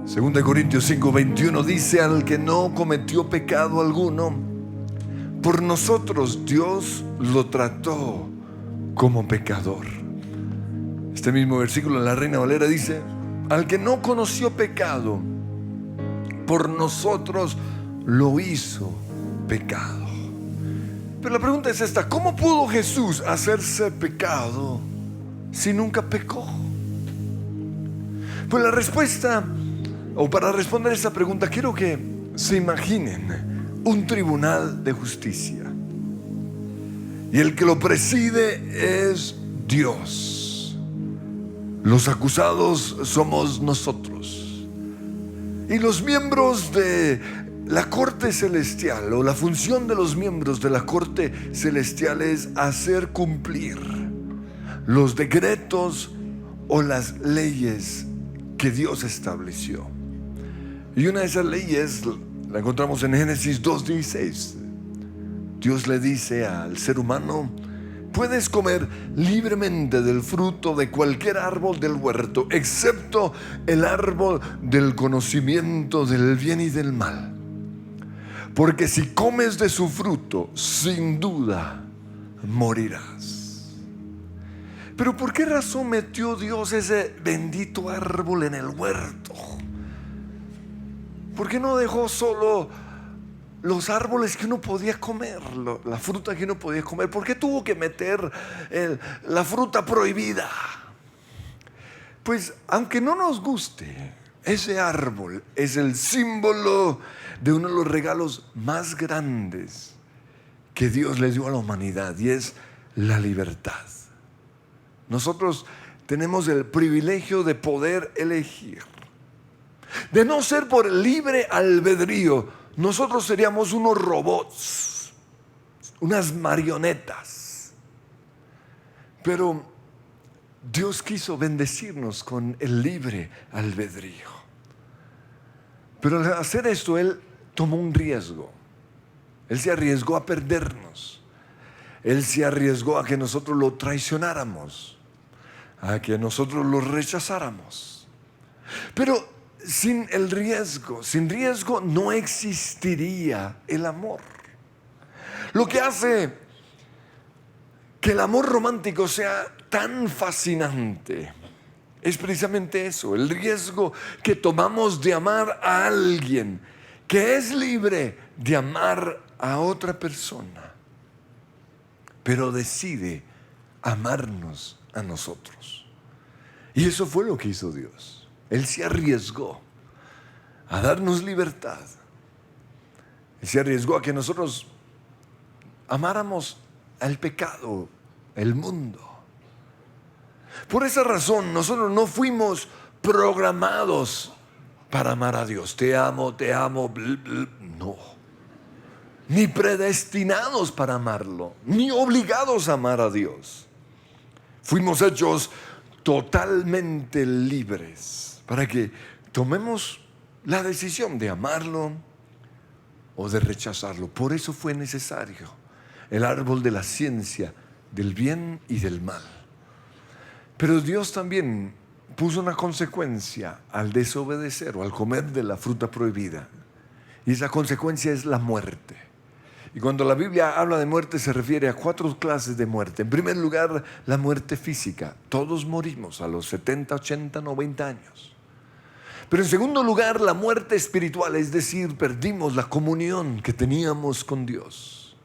2 Corintios 5:21 dice: al que no cometió pecado alguno, por nosotros Dios lo trató como pecador. Este mismo versículo en la Reina Valera dice: al que no conoció pecado, por nosotros lo hizo pecado. Pero la pregunta es esta: ¿cómo pudo Jesús hacerse pecado si nunca pecó? Pues la respuesta, o para responder esa pregunta, quiero que se imaginen un tribunal de justicia. Y el que lo preside es Dios. Los acusados somos nosotros. Y los miembros de la corte celestial, o la función de los miembros de la corte celestial, es hacer cumplir los decretos o las leyes que Dios estableció. Y una de esas leyes la encontramos en Génesis 2:16. Dios le dice al ser humano: puedes comer libremente del fruto de cualquier árbol del huerto, excepto el árbol del conocimiento del bien y del mal, porque si comes de su fruto, sin duda morirás. Pero ¿por qué razón metió Dios ese bendito árbol en el huerto? ¿Por qué no dejó solo los árboles que uno podía comer, la fruta que uno podía comer? ¿Por qué tuvo que meter la fruta prohibida? Pues aunque no nos guste, ese árbol es el símbolo de uno de los regalos más grandes que Dios le dio a la humanidad, y es la libertad. Nosotros tenemos el privilegio de poder elegir. De no ser por el libre albedrío, nosotros seríamos unos robots, unas marionetas. Pero Dios quiso bendecirnos con el libre albedrío. Pero al hacer esto, Él tomó un riesgo. Él se arriesgó a perdernos. Él se arriesgó a que nosotros lo traicionáramos, a que nosotros lo rechazáramos. Pero sin riesgo no existiría el amor. Lo que hace que el amor romántico sea tan fascinante es precisamente eso: el riesgo que tomamos de amar a alguien que es libre de amar a otra persona, pero decide amarnos a nosotros. Y eso fue lo que hizo Dios. Él se arriesgó a darnos libertad. Él se arriesgó a que nosotros amáramos al pecado, el mundo. Por esa razón, nosotros no fuimos programados para amar a Dios. Te amo, no. Ni predestinados para amarlo, ni obligados a amar a Dios. Fuimos hechos totalmente libres para que tomemos la decisión de amarlo o de rechazarlo. Por eso fue necesario el árbol de la ciencia del bien y del mal. Pero Dios también puso una consecuencia al desobedecer o al comer de la fruta prohibida. Y esa consecuencia es la muerte. Y cuando la Biblia habla de muerte, se refiere a 4 clases de muerte. En primer lugar, la muerte física. Todos morimos a los 70, 80, 90 años. Pero en segundo lugar, la muerte espiritual, es decir, perdimos la comunión que teníamos con Dios.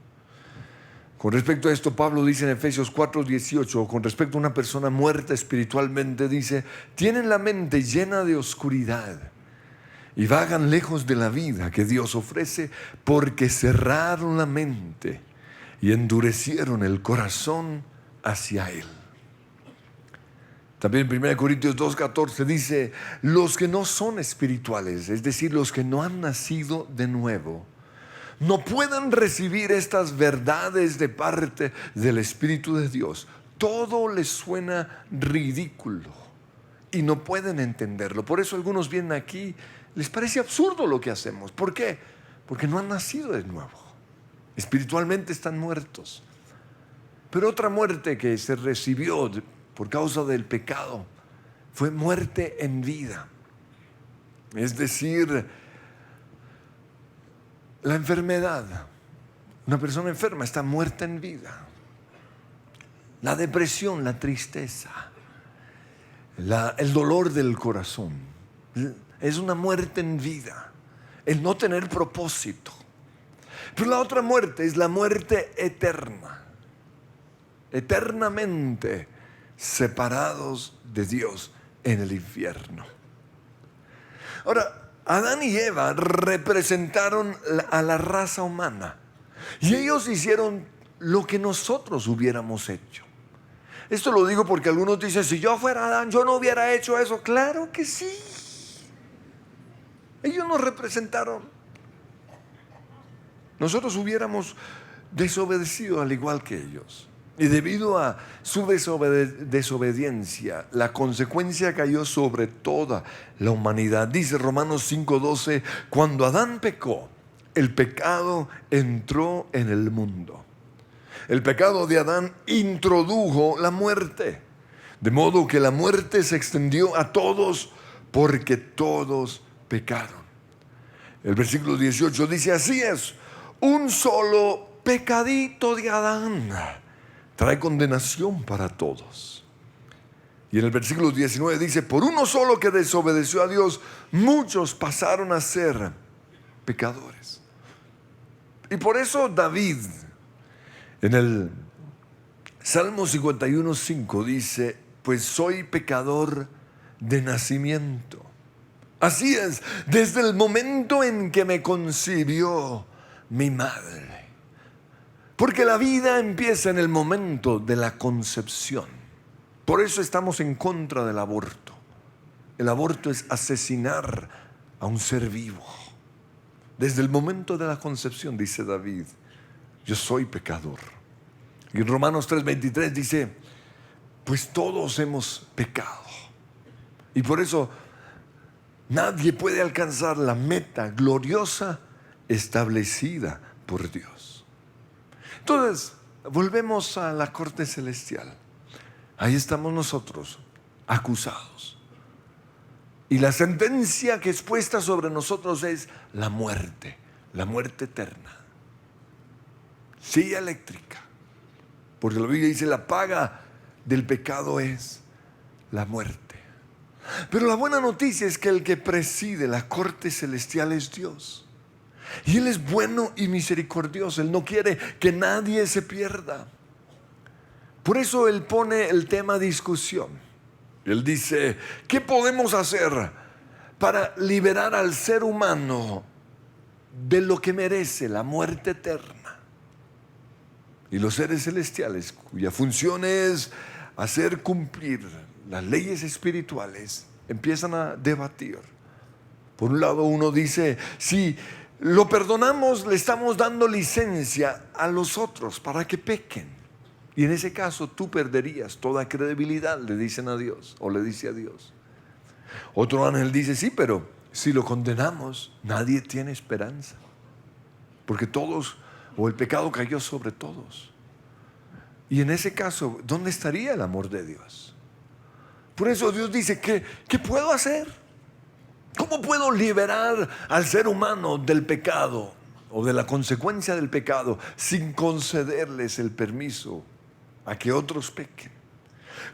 Con respecto a esto, Pablo dice en Efesios 4:18, con respecto a una persona muerta espiritualmente, dice: tienen la mente llena de oscuridad y vagan lejos de la vida que Dios ofrece, porque cerraron la mente y endurecieron el corazón hacia Él. También en 1 Corintios 2:14 dice: los que no son espirituales, es decir, los que no han nacido de nuevo, no pueden recibir estas verdades de parte del Espíritu de Dios. Todo les suena ridículo y no pueden entenderlo. Por eso algunos vienen aquí, les parece absurdo lo que hacemos. ¿Por qué? Porque no han nacido de nuevo. Espiritualmente están muertos. Pero otra muerte que se recibió por causa del pecado fue muerte en vida. Es decir, la enfermedad. Una persona enferma está muerta en vida. La depresión, la tristeza, el dolor del corazón, es una muerte en vida. El no tener propósito. Pero la otra muerte es la muerte eterna. Eternamente separados de Dios en el infierno. Ahora, Adán y Eva representaron a la raza humana. Y ellos hicieron lo que nosotros hubiéramos hecho. Esto lo digo porque algunos dicen, si yo fuera Adán, yo no hubiera hecho eso. Claro que sí. Ellos nos representaron. Nosotros hubiéramos desobedecido al igual que ellos. Y debido a su desobediencia, la consecuencia cayó sobre toda la humanidad. Dice Romanos 5:12, cuando Adán pecó, el pecado entró en el mundo. El pecado de Adán introdujo la muerte, de modo que la muerte se extendió a todos porque todos pecaron. El versículo 18 dice, así es, un solo pecadito de Adán trae condenación para todos. Y en el versículo 19 dice, por uno solo que desobedeció a Dios, muchos pasaron a ser pecadores. Y por eso David, en el Salmo 51:5 dice, pues soy pecador de nacimiento. Así es, desde el momento en que me concibió mi madre. Porque la vida empieza en el momento de la concepción. Por eso estamos en contra del aborto. El aborto es asesinar a un ser vivo. Desde el momento de la concepción, dice David, yo soy pecador. Y en Romanos 3:23 dice, pues todos hemos pecado. Y por eso nadie puede alcanzar la meta gloriosa establecida por Dios. Entonces, volvemos a la corte celestial. Ahí estamos nosotros, acusados. Y la sentencia que es puesta sobre nosotros es la muerte eterna. Silla eléctrica. Porque la Biblia dice, la paga del pecado es la muerte. Pero la buena noticia es que el que preside la corte celestial es Dios. Y Él es bueno y misericordioso. Él no quiere que nadie se pierda. Por eso Él pone el tema discusión. Él dice, ¿qué podemos hacer para liberar al ser humano de lo que merece la muerte eterna? Y los seres celestiales, cuya función es hacer cumplir las leyes espirituales, empiezan a debatir. Por un lado uno dice, si lo perdonamos, le estamos dando licencia a los otros para que pequen. Y en ese caso tú perderías toda credibilidad, le dicen a Dios, o le dice a Dios. Otro ángel dice, sí, pero si lo condenamos, nadie tiene esperanza. Porque todos, o el pecado cayó sobre todos. Y en ese caso, ¿dónde estaría el amor de Dios? Por eso Dios dice, ¿qué puedo hacer? ¿Cómo puedo liberar al ser humano del pecado o de la consecuencia del pecado sin concederles el permiso a que otros pequen?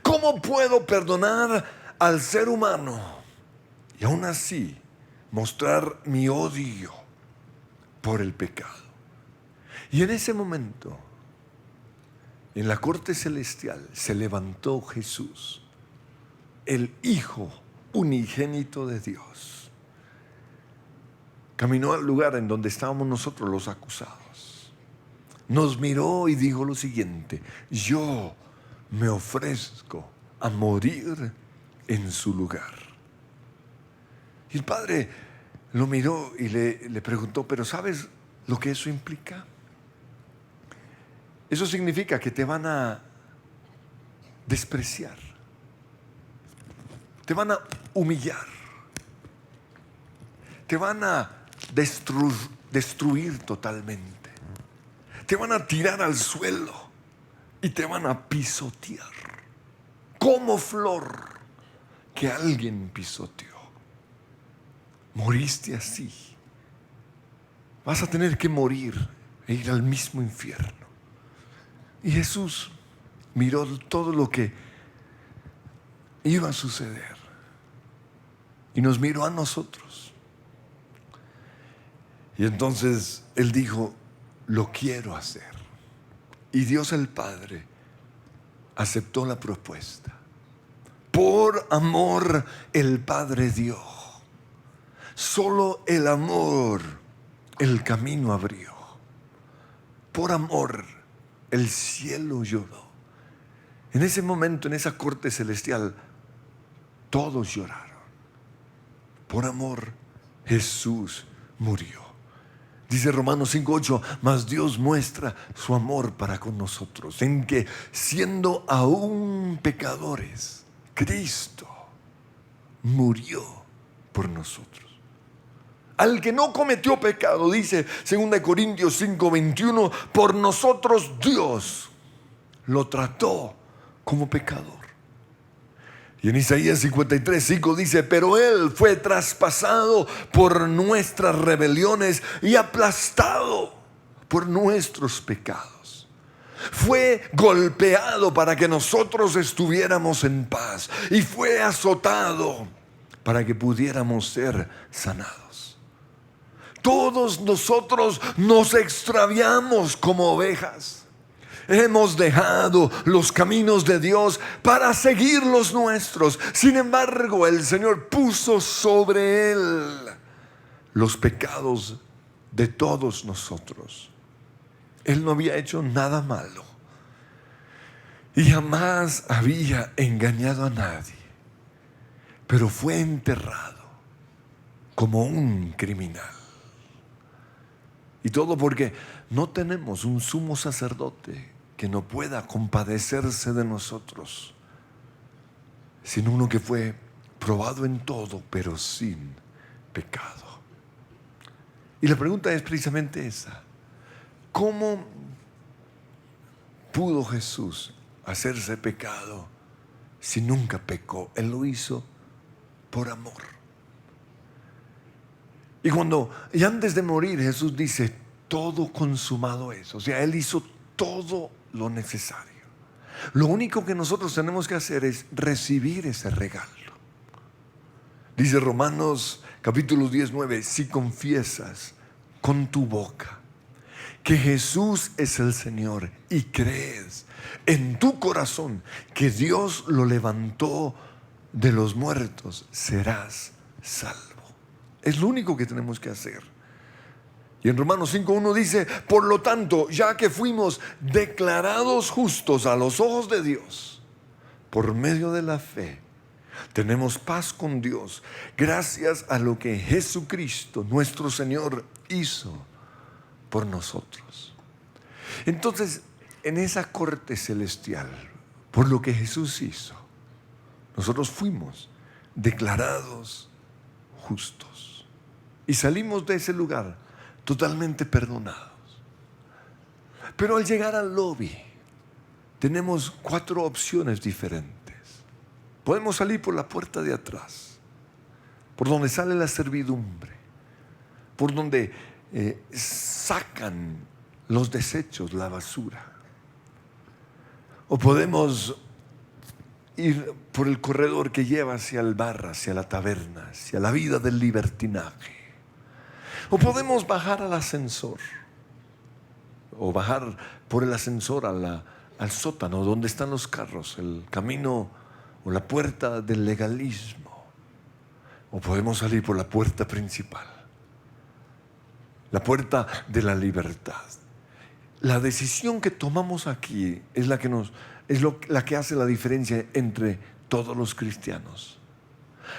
¿Cómo puedo perdonar al ser humano y aún así mostrar mi odio por el pecado? Y en ese momento, en la corte celestial, se levantó Jesús, el Hijo unigénito de Dios. Caminó al lugar en donde estábamos nosotros los acusados. Nos miró y dijo lo siguiente, yo me ofrezco a morir en su lugar. Y el Padre lo miró y le preguntó, pero ¿sabes lo que eso implica? Eso significa que te van a despreciar, te van a humillar, te van a destruir totalmente, te van a tirar al suelo y te van a pisotear como flor que alguien pisoteó. moriste así. Vas a tener que morir e ir al mismo infierno. Y Jesús miró todo lo que iba a suceder y nos miró a nosotros. Y entonces Él dijo: lo quiero hacer. Y Dios el Padre aceptó la propuesta. Por amor el Padre dio. Solo el amor el camino abrió. Por amor el cielo lloró. En ese momento, en esa corte celestial, todos lloraron. Por amor Jesús murió. Dice Romanos 5:8, mas Dios muestra su amor para con nosotros, en que siendo aún pecadores, Cristo murió por nosotros. Al que no cometió pecado, dice 2 Corintios 5:21, por nosotros Dios lo trató como pecador. Y en Isaías 53:5 dice: pero Él fue traspasado por nuestras rebeliones y aplastado por nuestros pecados. Fue golpeado para que nosotros estuviéramos en paz, y fue azotado para que pudiéramos ser sanados. Todos nosotros nos extraviamos como ovejas. Hemos dejado los caminos de Dios para seguir los nuestros. Sin embargo, el Señor puso sobre Él los pecados de todos nosotros. Él no había hecho nada malo y jamás había engañado a nadie, pero fue enterrado como un criminal. Y todo porque no tenemos un sumo sacerdote que no pueda compadecerse de nosotros, sino uno que fue probado en todo, pero sin pecado. Y la pregunta es precisamente esa: ¿cómo pudo Jesús hacerse pecado si nunca pecó? Él lo hizo por amor. Y antes de morir, Jesús dice: todo consumado es. O sea, Él hizo todo lo necesario. Lo único que nosotros tenemos que hacer es recibir ese regalo. Dice Romanos capítulo 19: si confiesas con tu boca que Jesús es el Señor y crees en tu corazón que Dios lo levantó de los muertos, serás salvo. Es lo único que tenemos que hacer. Y en Romanos 5:1 dice: por lo tanto, ya que fuimos declarados justos a los ojos de Dios por medio de la fe, tenemos paz con Dios gracias a lo que Jesucristo nuestro Señor hizo por nosotros. Entonces, en esa corte celestial, por lo que Jesús hizo, nosotros fuimos declarados justos y salimos de ese lugar totalmente perdonados. Pero al llegar al lobby tenemos 4 opciones diferentes. Podemos salir por la puerta de atrás, por donde sale la servidumbre, por donde sacan los desechos, la basura. O podemos ir por el corredor que lleva hacia el bar, hacia la taberna, hacia la vida del libertinaje. O podemos bajar al ascensor, o bajar por el ascensor al sótano donde están los carros, el camino o la puerta del legalismo. O podemos salir por la puerta principal, la puerta de la libertad. La decisión que tomamos aquí es la que hace la diferencia entre todos los cristianos.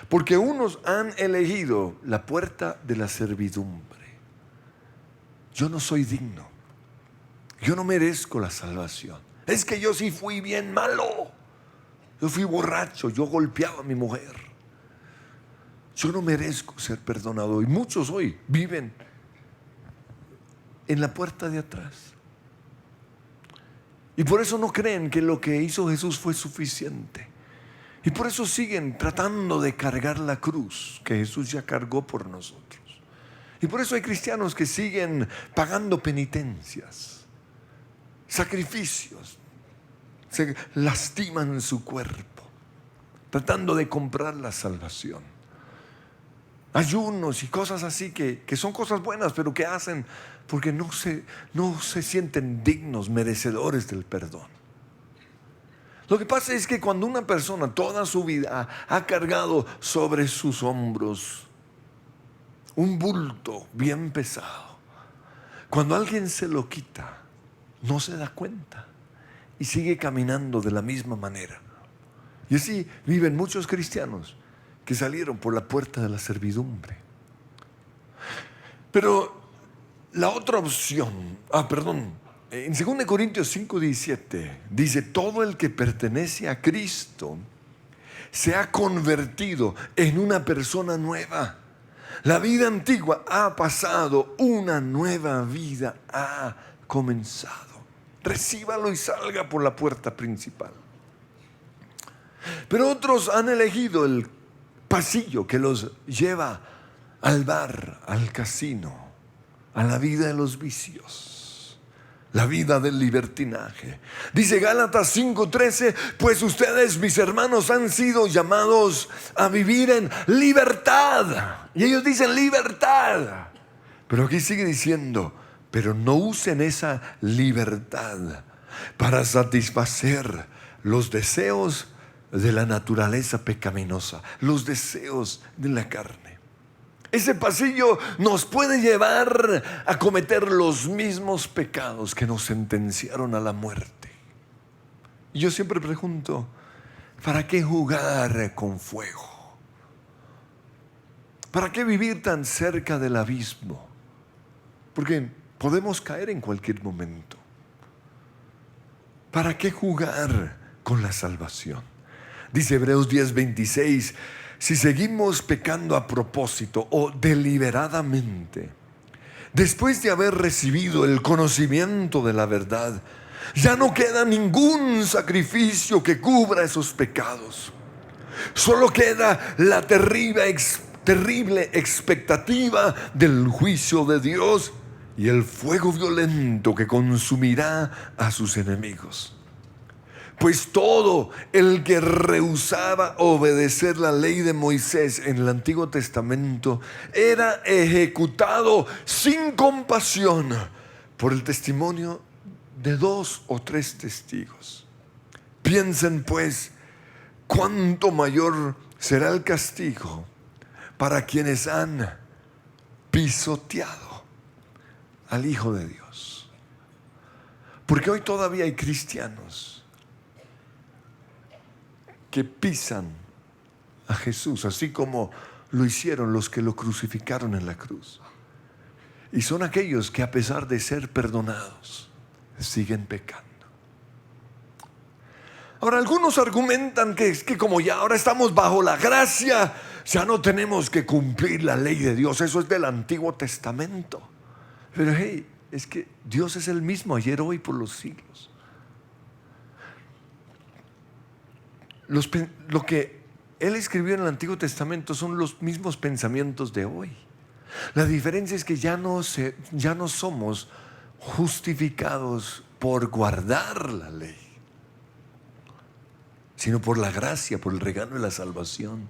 Porque unos han elegido la puerta de la servidumbre. Yo no soy digno. Yo no merezco la salvación. Es que yo sí fui bien malo. Yo fui borracho, yo golpeaba a mi mujer. Yo no merezco ser perdonado. Y muchos hoy viven en la puerta de atrás. Y por eso no creen que lo que hizo Jesús fue suficiente. Y por eso siguen tratando de cargar la cruz que Jesús ya cargó por nosotros. Y por eso hay cristianos que siguen pagando penitencias, sacrificios, se lastiman su cuerpo, tratando de comprar la salvación. Ayunos y cosas así que son cosas buenas, pero que hacen porque no se sienten dignos, merecedores del perdón. Lo que pasa es que cuando una persona toda su vida ha cargado sobre sus hombros un bulto bien pesado, cuando alguien se lo quita, no se da cuenta y sigue caminando de la misma manera. Y así viven muchos cristianos que salieron por la puerta de la servidumbre. Pero la otra opción, en 2 Corintios 5:17 dice: todo el que pertenece a Cristo se ha convertido en una persona nueva. La vida antigua ha pasado, una nueva vida ha comenzado. Recíbalo y salga por la puerta principal. Pero otros han elegido el pasillo que los lleva al bar, al casino, a la vida de los vicios, la vida del libertinaje. Dice Gálatas 5:13: pues ustedes, mis hermanos, han sido llamados a vivir en libertad. Y ellos dicen libertad. Pero aquí sigue diciendo: pero no usen esa libertad para satisfacer los deseos de la naturaleza pecaminosa, los deseos de la carne. Ese pasillo nos puede llevar a cometer los mismos pecados que nos sentenciaron a la muerte. Y yo siempre pregunto: ¿para qué jugar con fuego? ¿Para qué vivir tan cerca del abismo? Porque podemos caer en cualquier momento. ¿Para qué jugar con la salvación? Dice Hebreos 10:26: si seguimos pecando a propósito o deliberadamente, después de haber recibido el conocimiento de la verdad, ya no queda ningún sacrificio que cubra esos pecados. Solo queda la terrible expectativa del juicio de Dios y el fuego violento que consumirá a sus enemigos. Pues todo el que rehusaba obedecer la ley de Moisés en el Antiguo Testamento era ejecutado sin compasión por el testimonio de 2 o 3 testigos. Piensen pues cuánto mayor será el castigo para quienes han pisoteado al Hijo de Dios. Porque hoy todavía hay cristianos que pisan a Jesús, así como lo hicieron los que lo crucificaron en la cruz. Y son aquellos que, a pesar de ser perdonados, siguen pecando. Ahora, algunos argumentan que es que como ya ahora estamos bajo la gracia, ya no tenemos que cumplir la ley de Dios. Eso es del Antiguo Testamento. Pero hey, es que Dios es el mismo ayer, hoy, por los siglos. Lo que Él escribió en el Antiguo Testamento son los mismos pensamientos de hoy. La diferencia es que ya no somos justificados por guardar la ley, sino por la gracia, por el regalo de la salvación.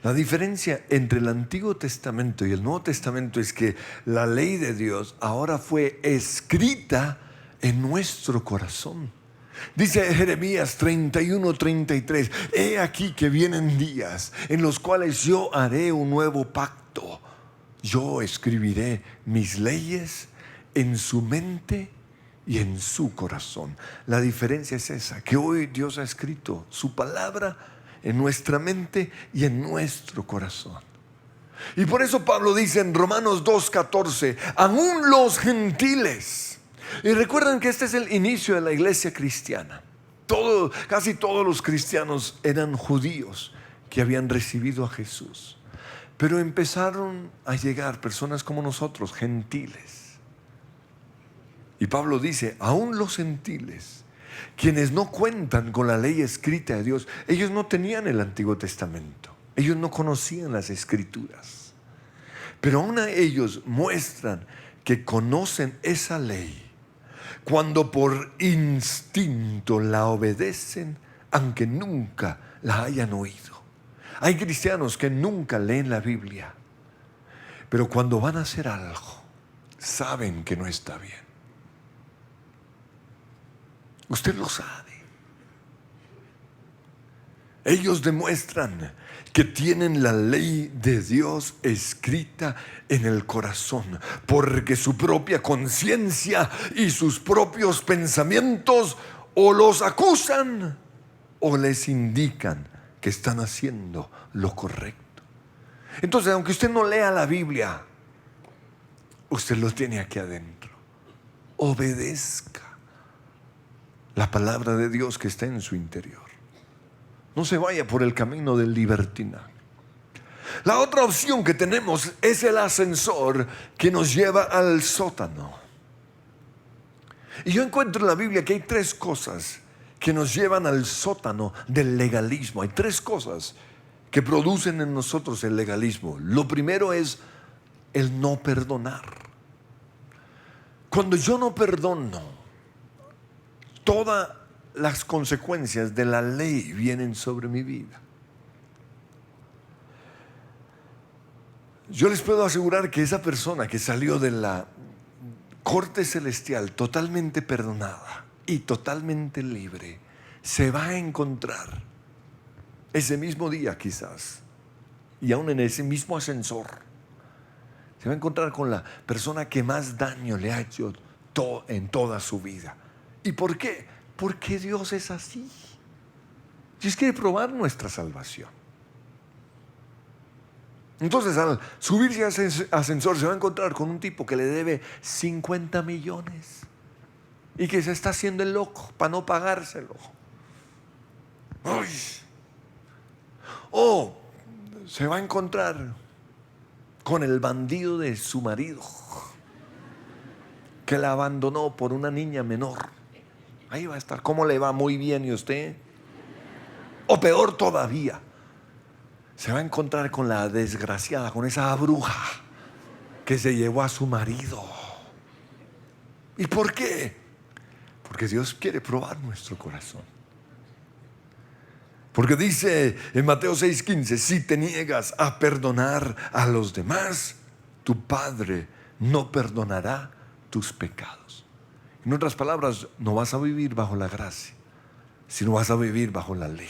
La diferencia entre el Antiguo Testamento y el Nuevo Testamento es que la ley de Dios ahora fue escrita en nuestro corazón. Dice Jeremías 31:33: he aquí que vienen días en los cuales yo haré un nuevo pacto. Yo escribiré mis leyes en su mente y en su corazón. La diferencia es esa, que hoy Dios ha escrito su palabra en nuestra mente y en nuestro corazón. Y por eso Pablo dice en Romanos 2:14: aún los gentiles. Y recuerden que este es el inicio de la iglesia cristiana. Casi todos los cristianos eran judíos que habían recibido a Jesús. Pero empezaron a llegar personas como nosotros, gentiles. Y Pablo dice: aún los gentiles Quienes no cuentan con la ley escrita de Dios, ellos no tenían el Antiguo Testamento. Ellos no conocían las Escrituras. Pero aún ellos muestran que conocen esa ley cuando por instinto la obedecen, aunque nunca la hayan oído. Hay cristianos que nunca leen la Biblia, pero cuando van a hacer algo, saben que no está bien. Usted lo sabe. Ellos demuestran que tienen la ley de Dios escrita en el corazón, porque su propia conciencia y sus propios pensamientos o los acusan o les indican que están haciendo lo correcto. Entonces, aunque usted no lea la Biblia, usted lo tiene aquí adentro. Obedezca la palabra de Dios que está en su interior. No se vaya por el camino del libertinaje. La otra opción que tenemos es el ascensor que nos lleva al sótano. Y yo encuentro en la Biblia que hay tres cosas que nos llevan al sótano del legalismo. Hay tres cosas que producen en nosotros el legalismo. Lo primero es el no perdonar. Cuando yo no perdono, todas las consecuencias de la ley vienen sobre mi vida. Yo les puedo asegurar que esa persona que salió de la corte celestial totalmente perdonada y totalmente libre, se va a encontrar ese mismo día quizás, y aún en ese mismo ascensor, se va a encontrar con la persona que más daño le ha hecho en toda su vida. ¿Y por qué? Porque Dios es así. Dios quiere probar nuestra salvación. Entonces, al subirse a ese ascensor, se va a encontrar con un tipo que le debe 50 millones y que se está haciendo el loco para no pagárselo. ¡Uy! O se va a encontrar con el bandido de su marido que la abandonó por una niña menor. Ahí va a estar. ¿Cómo le va? Muy bien. ¿Y usted? O peor todavía, se va a encontrar con la desgraciada, con esa bruja que se llevó a su marido. ¿Y por qué? Porque Dios quiere probar nuestro corazón. Porque dice en Mateo 6:15, si te niegas a perdonar a los demás, tu Padre no perdonará tus pecados. En otras palabras, no vas a vivir bajo la gracia, sino vas a vivir bajo la ley.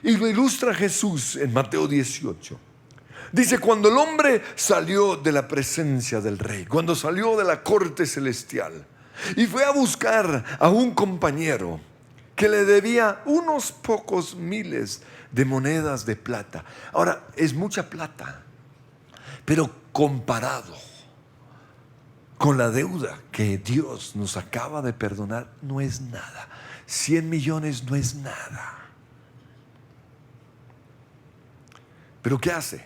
Y lo ilustra Jesús en Mateo 18. Dice, cuando el hombre salió de la presencia del rey, cuando salió de la corte celestial y fue a buscar a un compañero que le debía unos pocos miles de monedas de plata. Ahora, es mucha plata, pero comparado con la deuda que Dios nos acaba de perdonar, no es nada. 100 millones no es nada. ¿Pero qué hace?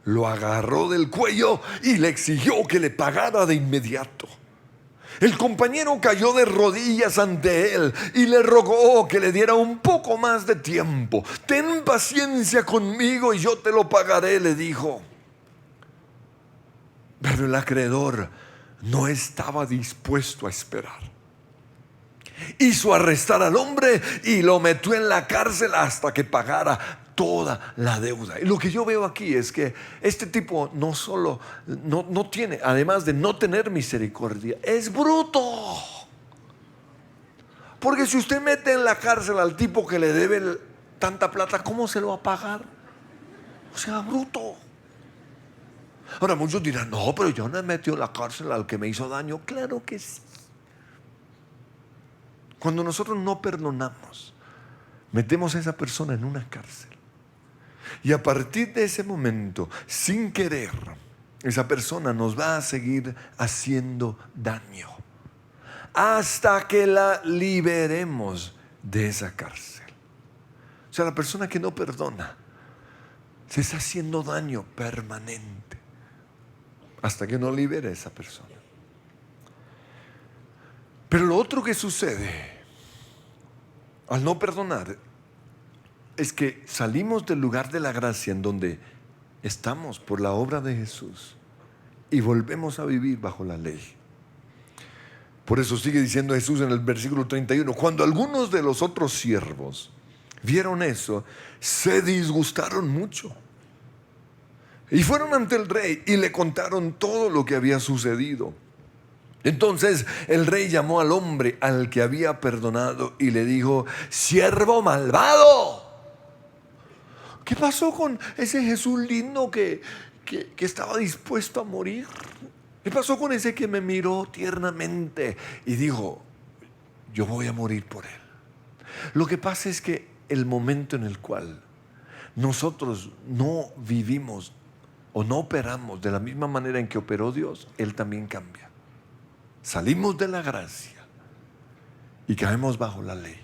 Lo agarró del cuello y le exigió que le pagara de inmediato. El compañero cayó de rodillas ante él y le rogó que le diera un poco más de tiempo. Ten paciencia conmigo y yo te lo pagaré, le dijo. Pero el acreedor no estaba dispuesto a esperar. Hizo arrestar al hombre y lo metió en la cárcel hasta que pagara toda la deuda. Y lo que yo veo aquí es que este tipo no solo no tiene, además de no tener misericordia, es bruto. Porque si usted mete en la cárcel al tipo que le debe tanta plata, ¿cómo se lo va a pagar? O sea, bruto. Ahora muchos dirán, no, pero yo no he metido en la cárcel al que me hizo daño. Claro que sí. Cuando nosotros no perdonamos, metemos a esa persona en una cárcel. Y a partir de ese momento, sin querer, esa persona nos va a seguir haciendo daño hasta que la liberemos de esa cárcel. O sea, la persona que no perdona se está haciendo daño permanente hasta que no libere a esa persona. Pero lo otro que sucede al no perdonar, es que salimos del lugar de la gracia en donde estamos por la obra de Jesús y volvemos a vivir bajo la ley. Por eso sigue diciendo Jesús en el versículo 31, cuando algunos de los otros siervos vieron eso, se disgustaron mucho y fueron ante el rey y le contaron todo lo que había sucedido. Entonces el rey llamó al hombre al que había perdonado y le dijo: siervo malvado, ¿qué pasó con ese Jesús lindo que estaba dispuesto a morir? ¿Qué pasó con ese que me miró tiernamente y dijo: yo voy a morir por él? Lo que pasa es que el momento en el cual nosotros no vivimos o no operamos de la misma manera en que operó Dios, Él también cambia. Salimos de la gracia y caemos bajo la ley.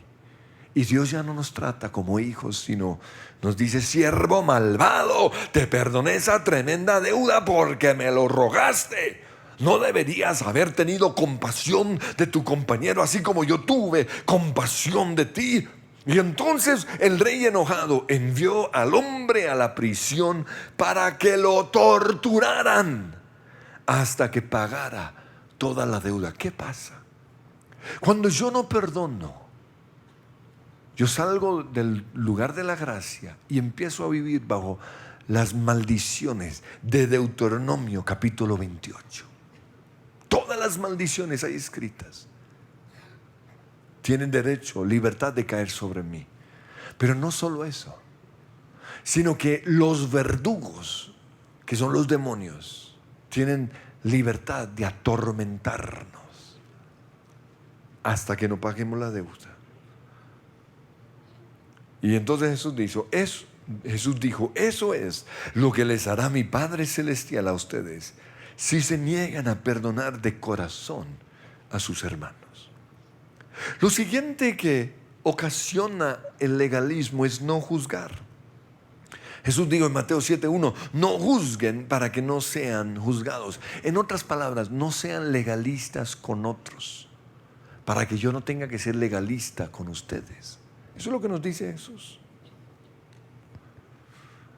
Y Dios ya no nos trata como hijos, sino nos dice: siervo malvado, te perdoné esa tremenda deuda porque me lo rogaste. ¿No deberías haber tenido compasión de tu compañero así como yo tuve compasión de ti? Y entonces el rey, enojado, envió al hombre a la prisión para que lo torturaran hasta que pagara toda la deuda. ¿Qué pasa? Cuando yo no perdono, yo salgo del lugar de la gracia y empiezo a vivir bajo las maldiciones de Deuteronomio capítulo 28. Todas las maldiciones ahí escritas tienen derecho, libertad de caer sobre mí. Pero no solo eso, sino que los verdugos, que son los demonios, tienen libertad de atormentarnos hasta que no paguemos la deuda. Y entonces Jesús dijo, eso es lo que les hará mi Padre Celestial a ustedes si se niegan a perdonar de corazón a sus hermanos. Lo siguiente que ocasiona el legalismo es no juzgar. Jesús dijo en Mateo 7:1, no juzguen para que no sean juzgados. En otras palabras, no sean legalistas con otros, para que yo no tenga que ser legalista con ustedes. Eso es lo que nos dice Jesús.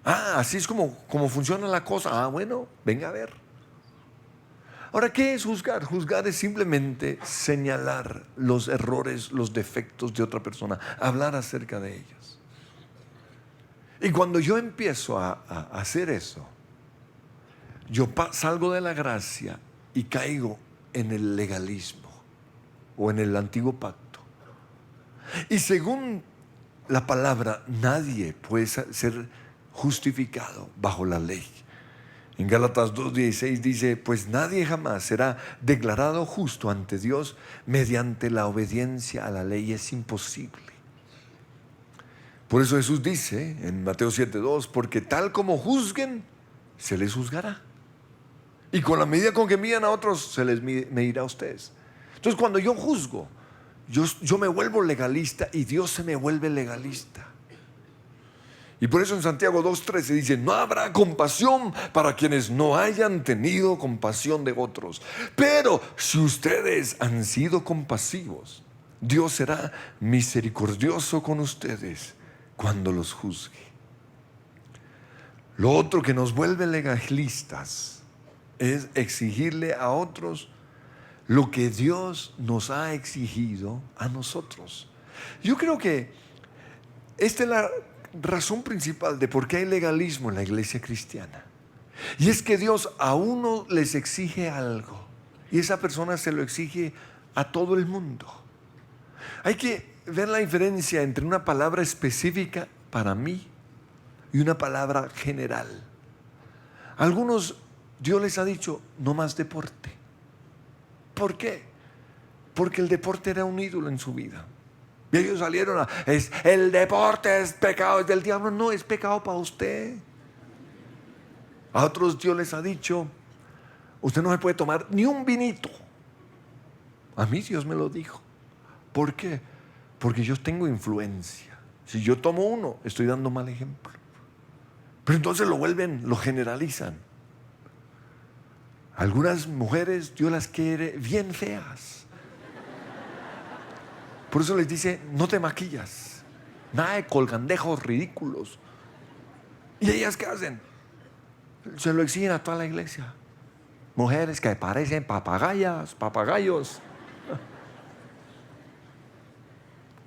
Así es como funciona la cosa. Bueno, venga a ver. Ahora, ¿qué es juzgar? Juzgar es simplemente señalar los errores, los defectos de otra persona, hablar acerca de ellos. Y cuando yo empiezo a hacer eso, yo salgo de la gracia y caigo en el legalismo o en el antiguo pacto. Y según la palabra, nadie puede ser justificado bajo la ley. En Gálatas 2:16 dice, pues nadie jamás será declarado justo ante Dios mediante la obediencia a la ley. Es imposible. Por eso Jesús dice en Mateo 7:2, porque tal como juzguen, se les juzgará. Y con la medida con que midan a otros, se les medirá a ustedes. Entonces, cuando yo juzgo, yo me vuelvo legalista y Dios se me vuelve legalista. Y por eso en Santiago 2:13 dice, no habrá compasión para quienes no hayan tenido compasión de otros. Pero si ustedes han sido compasivos, Dios será misericordioso con ustedes cuando los juzgue. Lo otro que nos vuelve legalistas es exigirle a otros lo que Dios nos ha exigido a nosotros. Yo creo que esta es la razón principal de por qué hay legalismo en la iglesia cristiana. Y es que Dios a uno les exige algo y esa persona se lo exige a todo el mundo. Hay que ver la diferencia entre una palabra específica para mí y una palabra general. A algunos Dios les ha dicho, no más deporte. ¿Por qué? Porque el deporte era un ídolo en su vida. Y ellos salieron el deporte es pecado, es del diablo. No, es pecado para usted. A otros Dios les ha dicho, usted no se puede tomar ni un vinito. A mí Dios me lo dijo. ¿Por qué? Porque yo tengo influencia. Si yo tomo uno, estoy dando mal ejemplo. Pero entonces lo generalizan. Algunas mujeres Dios las quiere bien feas. Por eso les dice, no te maquillas. Nada de colgandejos ridículos. ¿Y ellas qué hacen? Se lo exigen a toda la iglesia. Mujeres que parecen papagayos.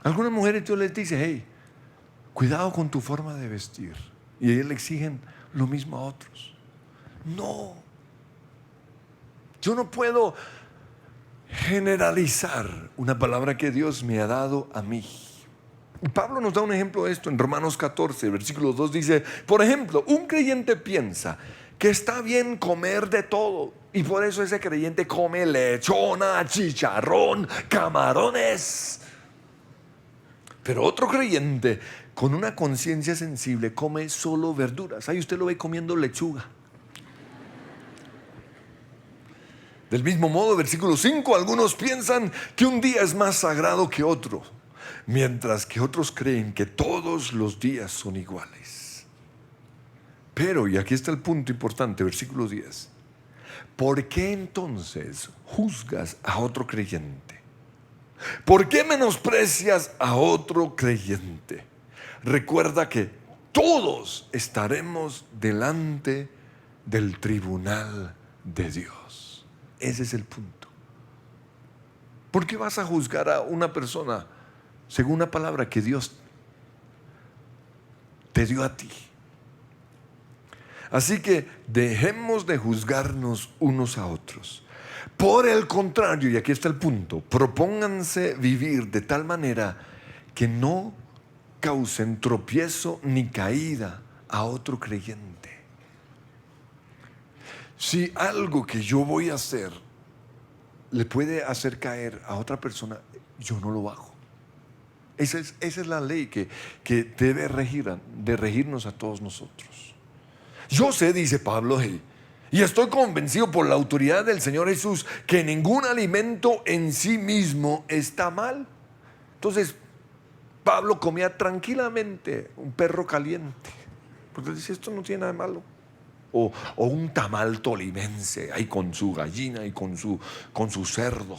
Algunas mujeres Dios les dice, hey, cuidado con tu forma de vestir. Y ellos le exigen lo mismo a otros. No. Yo no puedo generalizar una palabra que Dios me ha dado a mí. Pablo nos da un ejemplo de esto en Romanos 14, versículo 2 dice, por ejemplo, un creyente piensa que está bien comer de todo y por eso ese creyente come lechona, chicharrón, camarones. Pero otro creyente con una conciencia sensible come solo verduras. Ahí usted lo ve comiendo lechuga. Del mismo modo, versículo 5, algunos piensan que un día es más sagrado que otro, mientras que otros creen que todos los días son iguales. Pero, y aquí está el punto importante, versículo 10, ¿por qué entonces juzgas a otro creyente? ¿Por qué menosprecias a otro creyente? Recuerda que todos estaremos delante del tribunal de Dios. Ese es el punto. ¿Por qué vas a juzgar a una persona según una palabra que Dios te dio a ti? Así que dejemos de juzgarnos unos a otros. Por el contrario, y aquí está el punto, propónganse vivir de tal manera que no causen tropiezo ni caída a otro creyente. Si algo que yo voy a hacer le puede hacer caer a otra persona, yo no lo hago. Esa es la ley que debe regirnos a todos nosotros. Yo sé, dice Pablo, y estoy convencido por la autoridad del Señor Jesús que ningún alimento en sí mismo está mal. Entonces Pablo comía tranquilamente un perro caliente, porque dice, esto no tiene nada de malo. O un tamal tolimense ahí con su gallina y con su cerdo.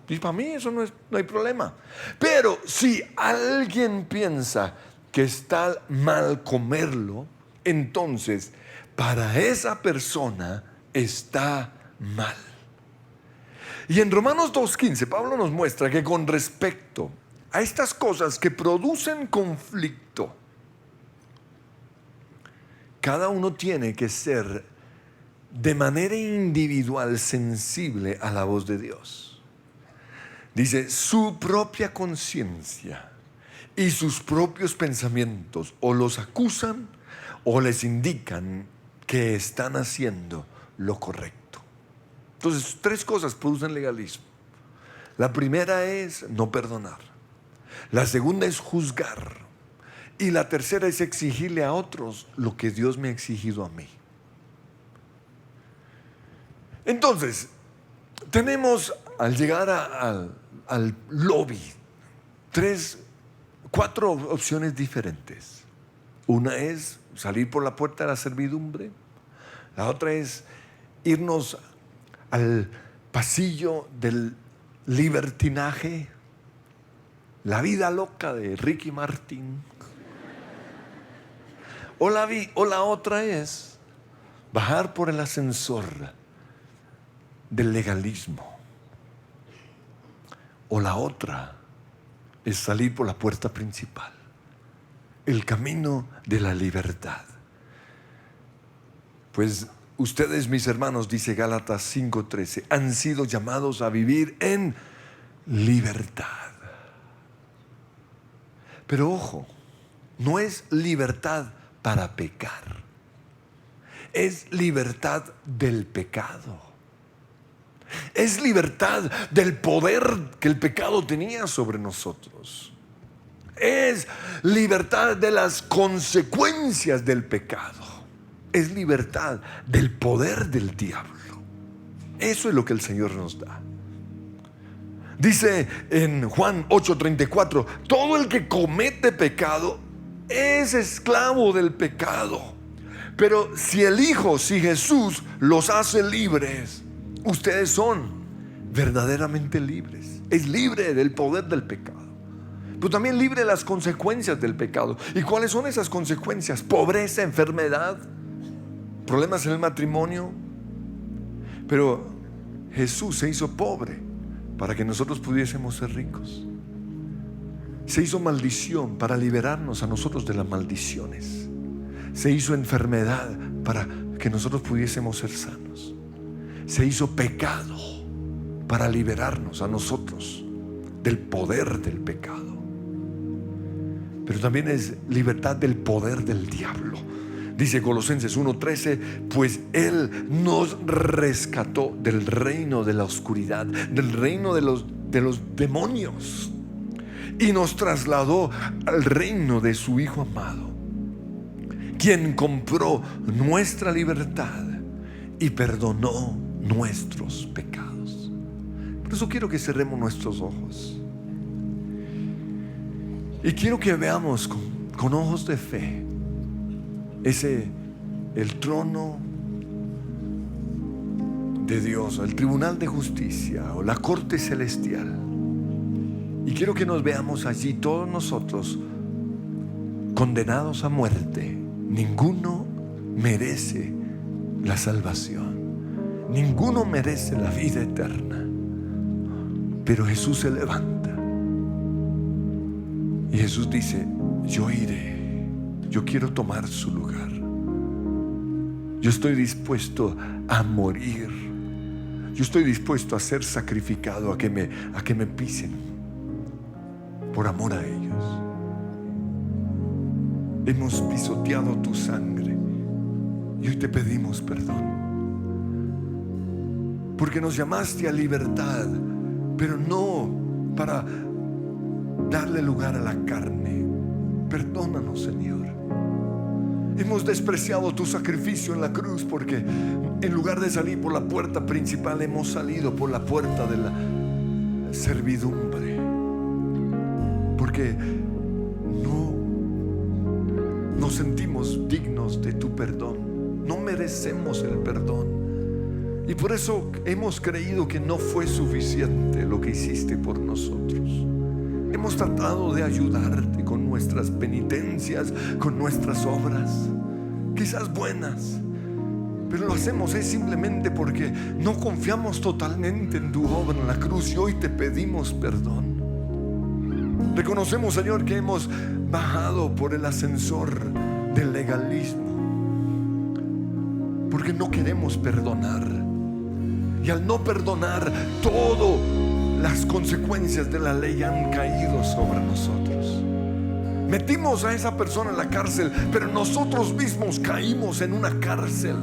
Y para mí eso no hay problema. Pero si alguien piensa que está mal comerlo, entonces para esa persona está mal. Y en Romanos 2:15 Pablo nos muestra que con respecto a estas cosas que producen conflicto, cada uno tiene que ser de manera individual sensible a la voz de Dios. Dice, su propia conciencia y sus propios pensamientos o los acusan o les indican que están haciendo lo correcto. Entonces, tres cosas producen legalismo. La primera es no perdonar. La segunda es juzgar. Y la tercera es exigirle a otros lo que Dios me ha exigido a mí. Entonces, tenemos al llegar al lobby 4 opciones diferentes. Una es salir por la puerta de la servidumbre. La otra es irnos al pasillo del libertinaje, la vida loca de Ricky Martin. O la otra es bajar por el ascensor del legalismo. O la otra es salir por la puerta principal, el camino de la libertad. Pues ustedes, mis hermanos, dice Gálatas 5:13, han sido llamados a vivir en libertad. Pero ojo, no es libertad para pecar, es libertad del pecado. Es libertad del poder que el pecado tenía sobre nosotros. Es libertad de las consecuencias del pecado. Es libertad del poder del diablo. Eso es lo que el Señor nos da. Dice en Juan 8:34, todo el que comete pecado es esclavo del pecado. Pero si Jesús los hace libres, ustedes son verdaderamente libres. Es libre del poder del pecado, pero también libre de las consecuencias del pecado. ¿Y cuáles son esas consecuencias? Pobreza, enfermedad, problemas en el matrimonio. Pero Jesús se hizo pobre para que nosotros pudiésemos ser ricos. Se hizo maldición para liberarnos a nosotros de las maldiciones. Se hizo enfermedad para que nosotros pudiésemos ser sanos. Se hizo pecado para liberarnos a nosotros del poder del pecado. Pero también es libertad del poder del diablo. Dice Colosenses 1:13, pues Él nos rescató del reino de la oscuridad, del reino de los demonios, y nos trasladó al reino de su Hijo amado, quien compró nuestra libertad y perdonó nuestros pecados. Por eso quiero que cerremos nuestros ojos y quiero que veamos con ojos de fe el trono de Dios, el tribunal de justicia o la corte celestial. Y quiero que nos veamos allí todos nosotros condenados a muerte. Ninguno merece la salvación, ninguno merece la vida eterna. Pero Jesús se levanta y Jesús dice: yo iré. Yo quiero tomar su lugar. Yo estoy dispuesto a morir. Yo estoy dispuesto a ser sacrificado, a que me pisen por amor a ellos. Hemos pisoteado tu sangre y hoy te pedimos perdón, porque nos llamaste a libertad, pero no para darle lugar a la carne. Perdónanos, Señor. Hemos despreciado tu sacrificio en la cruz, porque en lugar de salir por la puerta principal, hemos salido por la puerta de la servidumbre, porque no nos sentimos dignos de tu perdón. No merecemos el perdón, y por eso hemos creído que no fue suficiente lo que hiciste por nosotros. Hemos tratado de ayudarte con nuestras penitencias, con nuestras obras, quizás buenas, pero lo hacemos simplemente porque no confiamos totalmente en tu obra en la cruz, y hoy te pedimos perdón. Reconocemos, Señor, que hemos bajado por el ascensor del legalismo, porque no queremos perdonar, y al no perdonar, todo las consecuencias de la ley han caído sobre nosotros. Metimos a esa persona en la cárcel, pero nosotros mismos caímos en una cárcel.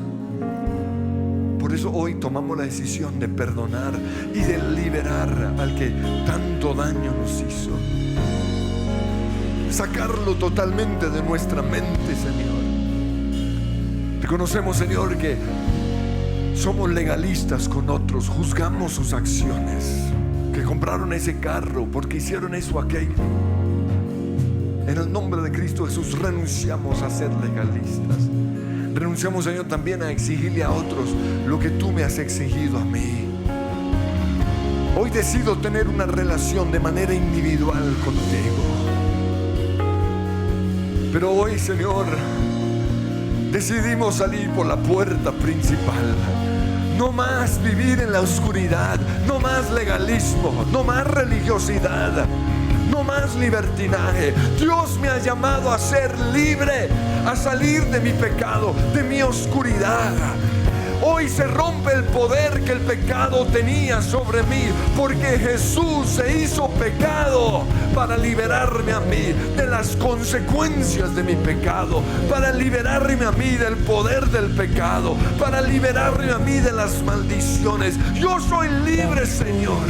Por eso hoy tomamos la decisión de perdonar y de liberar al que tanto daño nos hizo. Sacarlo totalmente de nuestra mente, Señor. Reconocemos, Señor, que somos legalistas con otros. Juzgamos sus acciones, que compraron ese carro porque hicieron eso o aquello. En el nombre de Cristo Jesús renunciamos a ser legalistas. Renunciamos, Señor, también a exigirle a otros lo que tú me has exigido a mí. Hoy decido tener una relación de manera individual contigo. Pero hoy, Señor, decidimos salir por la puerta principal. No más vivir en la oscuridad, no más legalismo, no más religiosidad, no más libertinaje. Dios me ha llamado a ser libre, a salir de mi pecado, de mi oscuridad. Hoy se rompe el poder que el pecado tenía sobre mí, porque Jesús se hizo pecado para liberarme a mí de las consecuencias de mi pecado, para liberarme a mí del poder del pecado, para liberarme a mí de las maldiciones. Yo soy libre, Señor.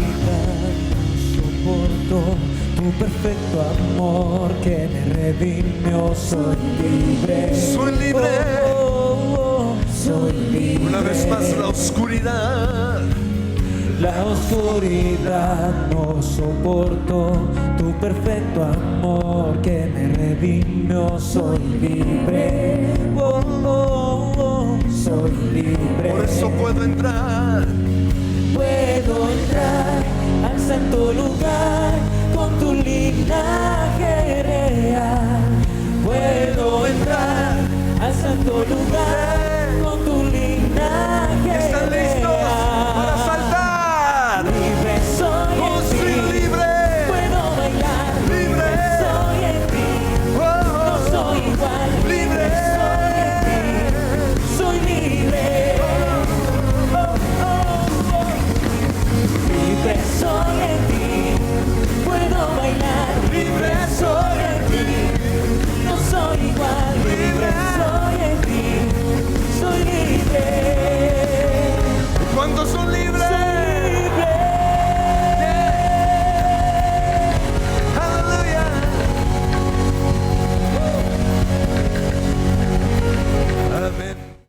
Soporto tu perfecto amor que me redimió. Soy libre. Soy libre. Soy libre. Una vez más, la oscuridad. La oscuridad no soporto tu perfecto amor que me redimió. Soy libre. Soy libre. Por eso puedo entrar. Puedo entrar en tu lugar con tu linaje.